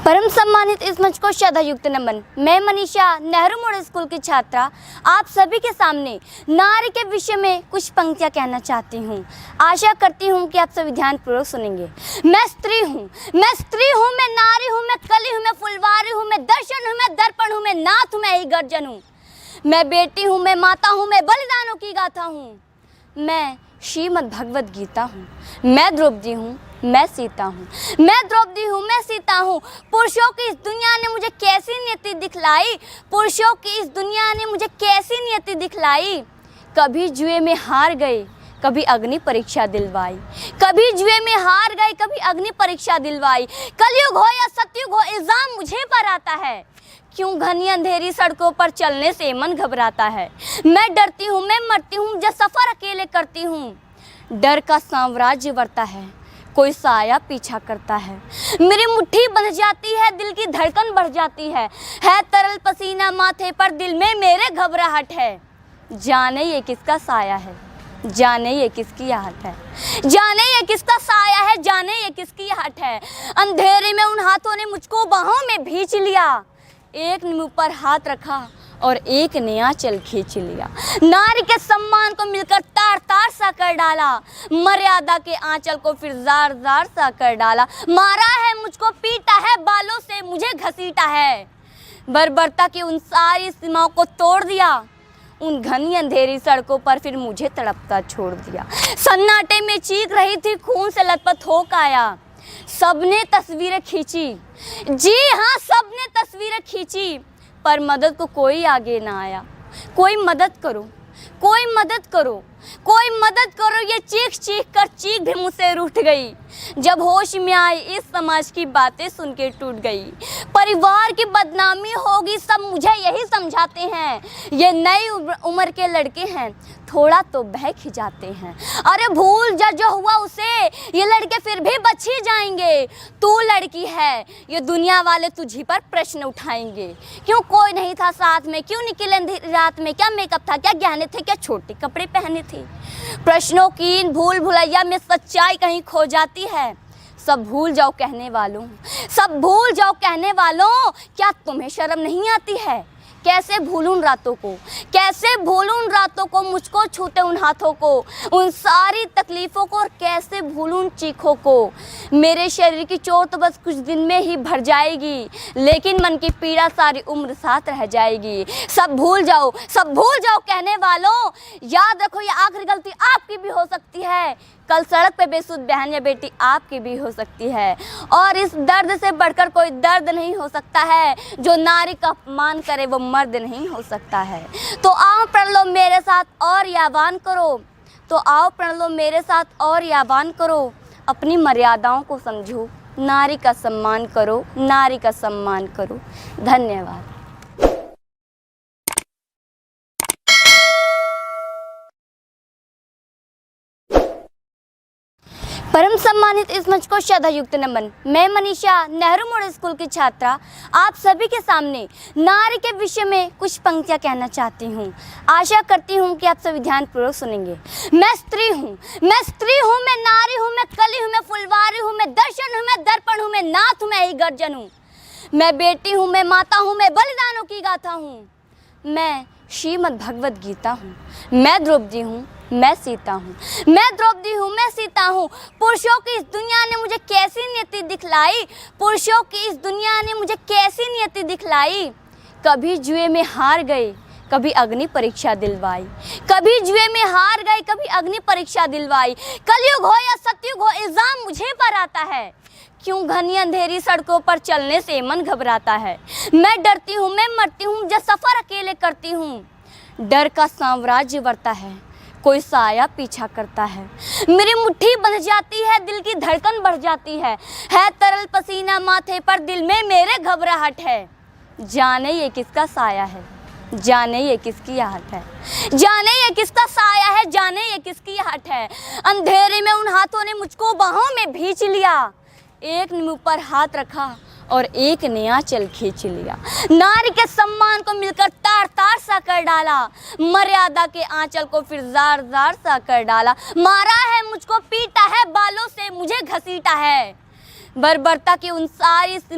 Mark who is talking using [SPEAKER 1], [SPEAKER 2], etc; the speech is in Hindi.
[SPEAKER 1] परम सम्मानित इस मंच को श्रद्धायुक्त नमन। मैं मनीषा नेहरू मॉडल स्कूल की छात्रा आप सभी के सामने नारी के विषय में कुछ पंक्तियां कहना चाहती हूं। आशा करती हूं कि आप सभी ध्यानपूर्वक सुनेंगे। मैं स्त्री हूं, मैं स्त्री हूं, मैं नारी हूं, मैं कली हूं, मैं फुलवारी हूं, मैं दर्शन हूं, मैं दर्पण हूं, मैं नाथ हूं, मैं ही गर्जन हूं। मैं बेटी हूं, मैं माता हूं, मैं बलिदानों की गाथा हूं। मैं श्रीमद् भगवद गीता हूँ, मैं द्रौपदी हूँ, मैं सीता हूँ, मैं द्रौपदी हूँ, मैं सीता हूँ। पुरुषों की इस दुनिया ने मुझे कैसी नियति दिखलाई, पुरुषों की इस दुनिया ने मुझे कैसी नियति दिखलाई। कभी जुए में हार गए, कभी अग्नि परीक्षा दिलवाई, कभी जुए में हार गए, कभी अग्नि परीक्षा दिलवाई। कलयुग हो या सतयुग हो, इल्जाम मुझे पर आता है। क्यों घनी अंधेरी सड़कों पर चलने से मन घबराता है। मैं डरती हूँ, मैं मरती हूँ, जब सफर अकेले करती हूँ। डर का साम्राज्य बढ़ता है, कोई साया पीछा करता है। मेरी मुट्ठी बंध जाती है, दिल की धड़कन बढ़ जाती है तरल पसीना माथे पर, दिल में मेरे घबराहट है। जाने ये किसका साया है, जाने ये किसकी आहट है, जाने ये किसका साया है, जाने ये किसकी आहट है। अंधेरे में उन हाथों ने मुझको बाहों में भींच लिया, एक ने मुँह पर हाथ रखा और एक ने आंचल खींच लिया। नारी के सम्मान को मिलकर तार तार सा कर डाला, मर्यादा के आंचल को फिर जार जार सा कर डाला। मारा है मुझको, पीटा है, बालों से मुझे घसीटा है। बर्बरता की उन सारी सीमाओं को तोड़ दिया, उन घनी अंधेरी सड़कों पर फिर मुझे तड़पता छोड़ दिया। सन्नाटे में चीख रही थी, खून से लथपथ होकर आया। सबने तस्वीरें खींची, जी हाँ सबने तस्वीरें खींची, पर मदद को कोई आगे ना आया। कोई मदद करो, कोई मदद करो, कोई मदद करो। ये चीख चीख कर चीख भी मुझसे रूठ गई। जब होश में आई इस समाज की बातें सुन के टूट गई। परिवार की बदनामी होगी, सब मुझे यही समझाते हैं। ये नई उम्र के लड़के हैं, थोड़ा तो बहक ही जाते हैं। अरे भूल जा जो हुआ उसे, ये लड़के फिर भी बच ही जाएंगे। तू लड़की है, ये दुनिया वाले तुझी पर प्रश्न उठाएंगे। क्यों कोई नहीं था साथ में, क्यों निकले अंधेरी रात में, क्या मेकअप था, क्या गहने थे, क्या छोटे कपड़े पहने थे। प्रश्नों की इन भूल भुलैया में सच्चाई कहीं खो जाती है। सब भूल जाओ कहने वालों, सब भूल जाओ कहने वालों, क्या तुम्हें शर्म नहीं आती है। कैसे भूलूं उन रातों को, कैसे भूलूं उन रातों को, मुझको छूटे उन हाथों को, उन सारी तकलीफ़ों को, और कैसे भूलूं उन चीखों को। मेरे शरीर की चोट तो बस कुछ दिन में ही भर जाएगी, लेकिन मन की पीड़ा सारी उम्र साथ रह जाएगी। सब भूल जाओ, सब भूल जाओ कहने वालों, याद रखो ये आखिरी गलती आपकी भी हो सकती है। कल सड़क पे बेसुध बहन या बेटी आपकी भी हो सकती है। और इस दर्द से बढ़कर कोई दर्द नहीं हो सकता है। जो नारी का अपमान करे वो मर्द नहीं हो सकता है। तो आओ प्रण लो मेरे साथ और यावान करो, तो आओ प्रण लो मेरे साथ और यावान करो। अपनी मर्यादाओं को समझो, नारी का सम्मान करो, नारी का सम्मान करो। धन्यवाद। परम सम्मानित इस मंच को श्रद्धायुक्त नमन। मैं मनीषा नेहरू मॉडल स्कूल की छात्रा आप सभी के सामने नारी के विषय में कुछ पंक्तियां कहना चाहती हूँ। आशा करती हूँ कि आप सभी ध्यानपूर्वक सुनेंगे। मैं स्त्री हूँ, मैं स्त्री हूँ, मैं नारी हूँ, मैं कली हूँ, मैं फुलवारी हूँ, मैं दर्शन हूँ, मैं दर्पण हूँ, मैं नाथ हूँ, मैं ही गर्जन हूँ। मैं बेटी हूँ, मैं माता हूँ, मैं बलिदानों की गाथा हूँ। मैं श्रीमद् भगवद गीता हूँ, मैं द्रौपदी हूँ, मैं सीता हूँ, मैं द्रौपदी हूँ, मैं सीता हूँ। पुरुषों की इस दुनिया ने मुझे कैसी नियति दिखलाई, पुरुषों की इस दुनिया ने मुझे कैसी नियति दिखलाई। कभी जुए में हार गए, कभी अग्नि परीक्षा दिलवाई, कभी जुए में हार गए, कभी अग्नि परीक्षा दिलवाई। कलयुग हो या सतयुग हो, इल्जाम मुझे पर आता है। क्यों घनी अंधेरी सड़कों पर चलने से मन घबराता है। मैं डरती हूँ, मैं मरती हूँ, जब सफर अकेले करती हूँ। डर का साम्राज्य बढ़ता है, कोई साया पीछा करता है। मेरी मुट्ठी बंध जाती है, दिल की धड़कन बढ़ जाती है तरल पसीना माथे पर, दिल में मेरे घबराहट है। जाने ये किसका साया है, जाने ये किसकी आहट है, जाने ये किसका साया है, जाने ये किसकी आहट है। अंधेरे में उन हाथों ने मुझको बाहों में भींच लिया, एक ने मुँह पर हाथ रखा और एक ने आंचल खींच लिया। नारी के सम्मान को मिलकर तार तार सा कर डाला, मर्यादा के आंचल को फिर जार जार सा कर डाला। मारा है मुझको, पीटा है, बालों से मुझे घसीटा है। बर्बरता की उन सारी